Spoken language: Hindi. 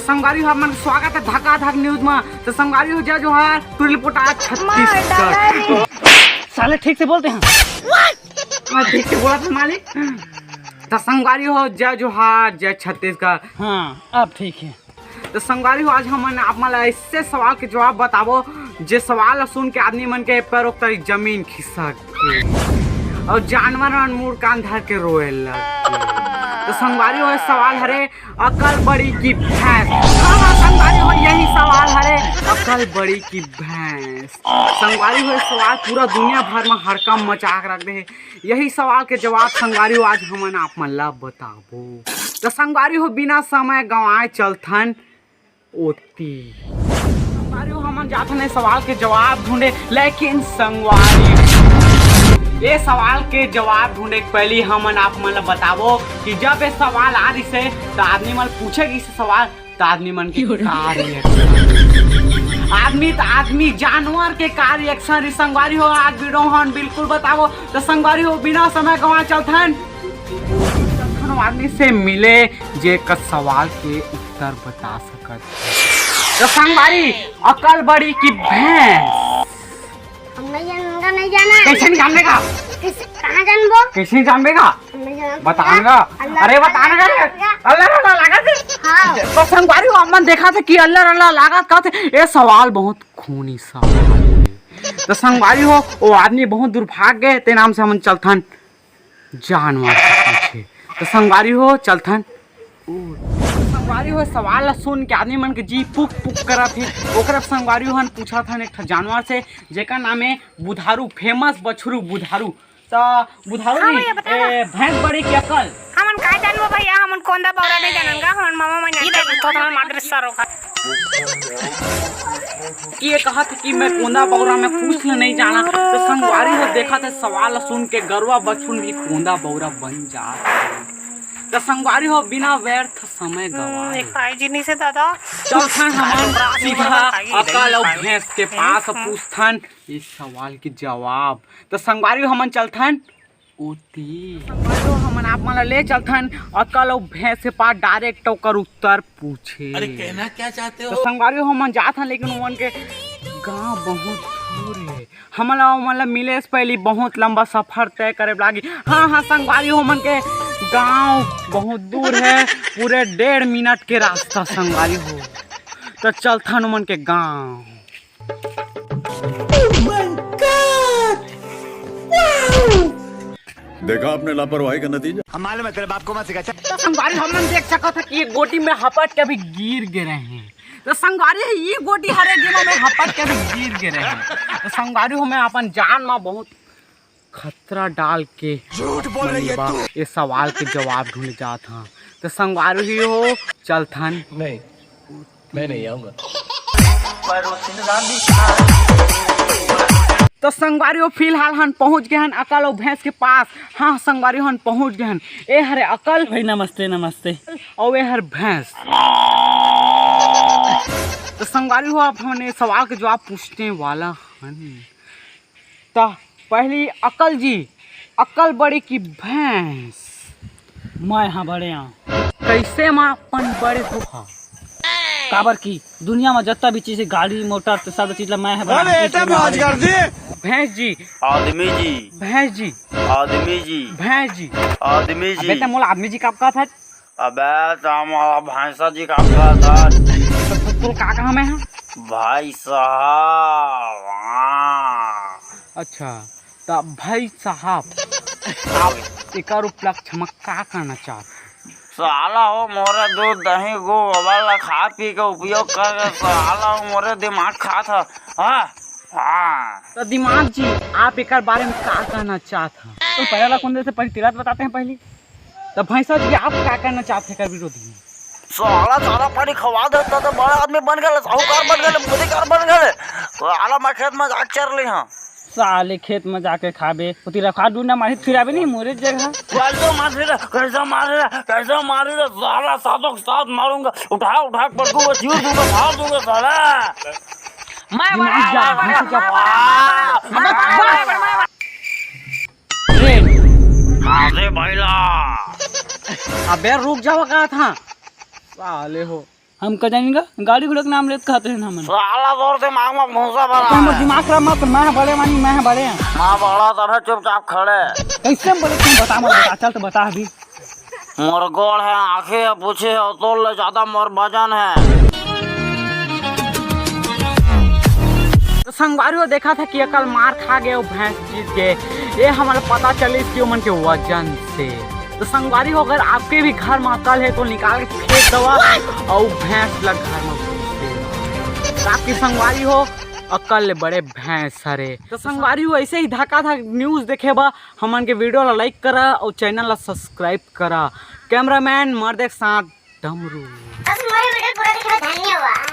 संगवारी हो मन स्वागत है धक्का धक न्यूज में। तो संगवारी हो जय जोहार तू रिपोर्ट आज छत्तीसगढ़। साले ठीक से बोलते हैं। मैं ठीक से बोला था मालिक। तो संगवारी हो जय जोहार जय छत्तीसगढ़। हाँ अब ठीक है। तो संगवारी हो आज हमन आप मन ऐसे सवाल के जवाब बताबो जे सवाल सुन के आदमी मन के पैरों तरी जमीन खिसक के और जानवर मन मुड़ कान धर के रोए लगे। तो संगवारी हो सवाल हरे अकल बड़ी की भैंस। हाँ संगवारी हो यही सवाल हरे अकल बड़ी की भैंस। संगवारी हो सवाल पूरा दुनिया भर में हड़कम मचा के रख दे। यही सवाल के जवाब संगवारी हो आज हमन आप मन ला बताबो। तो संगवारी हो बिना समय गंवाए चलथन ओती। संगवारी हो हमन जाथन सवाल के जवाब ढूंढे लेकिन संगवारी ये सवाल के जवाब ढूंढे के पहले हमन आप मन बताबो कि जब ये सवाल आ रही से तो आदमी मन पूछेगी इस सवाल तो आदमी मन की कार्य आदमी जानवर के का रिएक्शन संगवारी हो आज वीडियो हन बिल्कुल बताबो। तो संगवारी हो बिना समय गंवा चलथन आदमी से मिले जे का सवाल के उत्तर बता सकत। तो संगवारी अकल बड़ी की भैंस नहीं जाना। कैसे नहीं जानेगा? कहाँ जानबो? कैसे नहीं जानेगा? बताएगा। अरे बताएगा अल्लाह अल्लाह लागत। हाँ। तो संगवारी हो हमन देखा था कि अल्लाह अल्लाह लागत का थे। ये सवाल बहुत खूनी सवाल है। तो संगवारी हो वो आदमी बहुत दूर भाग गए ते नाम से हमन चलथन जानवर पूछे। तो संगवारी हो चलथन संगवारी हो सवाल सुन के आदमी मन के जी पुक पुक करत है। ओकरा संगवारी हो पूछा था एक जानवर से जेका नाम है बुधारू फेमस बछरू बुधारू। तो बुधारू हाँ जी भैंस बड़ी की अकल हमन का जानबो भैया हमन कोंदा बौरा नहीं जाननगा हमन मामा मन ई देख तो हमन मादर सरो का कि ये कहा था कि मैं कोंदा बौरा में कुछ नहीं जाना। तो संगवारी हो देखा था सवाल सुन के गरवा बछुन भी कोंदा बौरा बन जात। तो संगवारी हो बिना व्यर्थ समय गवाए एक भाई जी नहीं से दादा चलथन हमन सीधा अकल और भैंस के पास पूछथन इस सवाल के जवाब। तो संगवारी हो हमन चलथन ओती। संगवारी हो हमन आप मन ले चलथन अकल और भैंस के पास डायरेक्ट ओकर उत्तर पूछे। अरे कहना क्या चाहते हो? तो संगवारी हो हमन जाथन लेकिन उन के गांव बहुत दूर है। हमन मिले से पहले बहुत लंबा सफर तय करे लागी। हाँ संगवारी हो हमन के गांव बहुत दूर है पूरे 1.5 मिनट के रास्ता संगवारी हो। तो चलथन उमन के गांव। देखा आपने लापरवाही का नतीजा। हमारे में तेरे बाप को मत सिखा। तो संगवारी हमन देख सका था कि ये गोटी में हपट के भी गिर गिरे हैं। तो संगवारी ये गोटी हरे दिनों में हपट के भी गिर गिरे हैं। तो संगवारी हो मैं अपन जान में बहुत खतरा डाल के झूठ बोल रही है तू। ये सवाल के जवाब ढूंढ जात हाँ। तो संगवारी हो चलथन नहीं मैं नहीं आऊंगा। तो संगवारी हो फिलहाल हम पहुंच गए हैं अकल और भैंस के पास। हाँ संगवारी हम पहुंच गए हैं। ए हरे अकल भाई नमस्ते नमस्ते। और ए हर भैंस। तो संगवारी हो आप हमने सवाल के जवाब पूछने वाला हन। तो पहली अकल जी अकल बड़ी की भैंस मैं यहाँ बड़े यहाँ कैसे माँ अपन बड़े हो काबर की दुनिया में जितना भी चीज गाड़ी मोटर तो सब चीज मैं है भैंस जी आदमी जी भैंस जी आदमी जी भैंस जी आदमी अबे जी। तो मोला आदमी जी कब का था? अबे हमारा भैंसा जी का था। तो का में है भाई साहब हाँ। अच्छा तो भाई साहब आप एक उपलक्ष्य में का करना चाहते? साला हो मोरे दूध दही गो वाला खा पी के उपयोग कर साला हो मोरे दिमाग खा था। हाँ हाँ। तो दिमाग जी आप एक बारे में क्या कहना चाहते हैं? तो पहले वाला कौन से पहले तिरत बताते हैं पहले। तो भैंसा जी आप क्या करना चाहते हैं कर विरोधी में? साला सारा पानी खवा देता तो बड़ा आदमी बन गए साहूकार बन गए मुदीकार बन गए। तो आला मैं खेत में जाके चर ली हाँ। साले खेत में जाके खाबे उती रखा ढूंढना मारी फिराबे नहीं मोरे जगह। कैसा मारेगा कैसा मारेगा साला सातों के साथ मारूंगा उठा उठा के पटकूंगा चीर दूंगा फाड़ दूंगा साला। अबे रुक जाओ कहा था साले हो। हम का जानेंगे गाड़ी घोड़ा के नाम लेते कहते हैं हमन साला तोर दिमाग में भूसा भरा तो हमर है। दिमाग खराब मत कर, मैं बड़े मानी मैं बड़े हैं माँ बड़ा तब चुपचाप खड़े। कैसे हम बोले तुम बता मत बता, चल तो बता अभी। मोर गोड़ है, आंखें है, पूछे है, तो ले ज्यादा मोर वजन है। तो संगवारी देखा था कि ये कल मार खा गए और भैंस जीत गए, ये हमारा पता चले इसकी उमन के वजन से। तो संगवारी हो अगर आपके भी घर में अकल है तो निकाल के फेंक दवा और भैंस लग घर में घुस देगा। तो आपकी संगवारी हो अकल बड़े भैंस हरे। तो संगवारी हो ऐसे ही धक्का था न्यूज़ देखे बा हमन के वीडियो ला लाइक करा और चैनल ला सब्सक्राइब करा। कैमरामैन मर्द के साथ डमरू। तुम्हारे वीडियो पूरा देखना धन्यवाद।